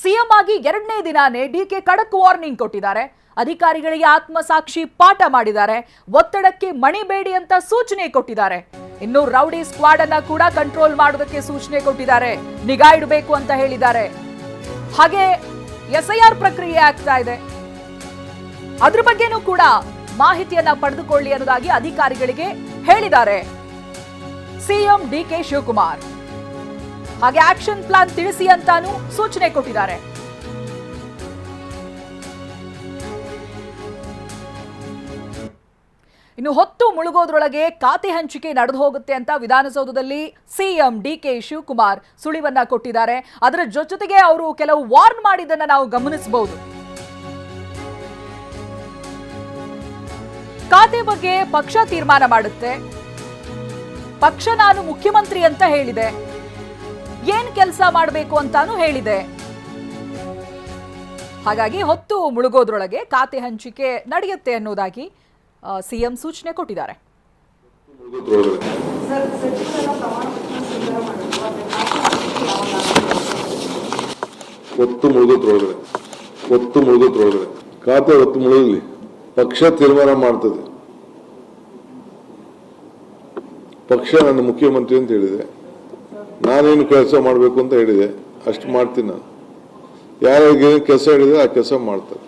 CM ಆಗಿ 2ನೇ ದಿನಾನೇ ಡಿಕೆ ಖಡಕ್ ವಾರ್ನಿಂಗ್ ಕೊಟ್ಟಿದ್ದಾರೆ. ಅಧಿಕಾರಿಗಳಿಗೆ ಆತ್ಮಸಾಕ್ಷಿ ಪಾಠ ಮಾಡಿದ್ದಾರೆ. ಒತ್ತಡಕ್ಕೆ ಮಣಿಬೇಡಿ ಅಂತ ಸೂಚನೆ ಕೊಟ್ಟಿದ್ದಾರೆ. ಇನ್ನು ರೌಡಿ ಸ್ಕ್ವಾಡ್ ಅನ್ನ ಕೂಡ ಕಂಟ್ರೋಲ್ ಮಾಡೋದಕ್ಕೆ ಸೂಚನೆ ಕೊಟ್ಟಿದ್ದಾರೆ. ನಿಗಾ ಇಡಬೇಕು ಅಂತ ಹೇಳಿದ್ದಾರೆ. ಹಾಗೆ ಎಸ್ಐಆರ್ ಪ್ರಕ್ರಿಯೆ ಆಗ್ತಾ ಇದೆ, ಅದ್ರ ಬಗ್ಗೆನೂ ಕೂಡ ಮಾಹಿತಿಯನ್ನ ಪಡೆದುಕೊಳ್ಳಿ ಅನ್ನೋದಾಗಿ ಅಧಿಕಾರಿಗಳಿಗೆ ಹೇಳಿದ್ದಾರೆ ಸಿಎಂ ಡಿಕೆ ಶಿವಕುಮಾರ್. ಹಾಗೆ ಆಕ್ಷನ್ ಪ್ಲಾನ್ ತಿಳಿಸಿ ಅಂತಾನೂ ಸೂಚನೆ ಕೊಟ್ಟಿದ್ದಾರೆ. ಇನ್ನು ಹೊತ್ತು ಮುಳುಗೋದ್ರೊಳಗೆ ಖಾತೆ ಹಂಚಿಕೆ ನಡೆದು ಹೋಗುತ್ತೆ ಅಂತ ವಿಧಾನಸೌಧದಲ್ಲಿ ಸಿಎಂ ಡಿಕೆ ಶಿವಕುಮಾರ್ ಸುಳಿವನ್ನ ಕೊಟ್ಟಿದ್ದಾರೆ. ಅದರ ಜೊತೆಗೆ ಅವರು ಕೆಲವು ವಾರ್ನ್ ಮಾಡಿದ್ದನ್ನ ನಾವು ಗಮನಿಸಬಹುದು. ಖಾತೆ ಬಗ್ಗೆ ಪಕ್ಷ ತೀರ್ಮಾನ ಮಾಡುತ್ತೆ, ಪಕ್ಷ ನಾನು ಮುಖ್ಯಮಂತ್ರಿ ಅಂತ ಹೇಳಿದೆ, ಏನ್ ಕೆಲಸ ಮಾಡಬೇಕು ಅಂತಾನು ಹೇಳಿದೆ. ಹಾಗಾಗಿ ಹೊತ್ತು ಮುಳುಗೋದ್ರೊಳಗೆ ಖಾತೆ ಹಂಚಿಕೆ ನಡೆಯುತ್ತೆ ಅನ್ನೋದಾಗಿ ಸಿಎಂ ಸೂಚನೆ ಕೊಟ್ಟಿದ್ದಾರೆ. ಹೊತ್ತು ಮುಳುಗೋದ್ರೊಳಗಡೆ ಖಾತೆ ಹೊತ್ತು ಮುಳುಗಲಿ, ಪಕ್ಷ ತೀರ್ಮಾನ ಮಾಡ್ತದೆ. ಪಕ್ಷ ನನ್ನ ಮುಖ್ಯಮಂತ್ರಿ ಅಂತ ಹೇಳಿದೆ, ನಾನೇನು ಕೆಲಸ ಮಾಡಬೇಕು ಅಂತ ಹೇಳಿದೆ, ಅಷ್ಟು ಮಾಡ್ತೀನಿ. ನಾನು ಯಾರಿಗೆ ಕೆಲಸ ಹೇಳಿದೆ ಆ ಕೆಲಸ ಮಾಡ್ತಾರೆ.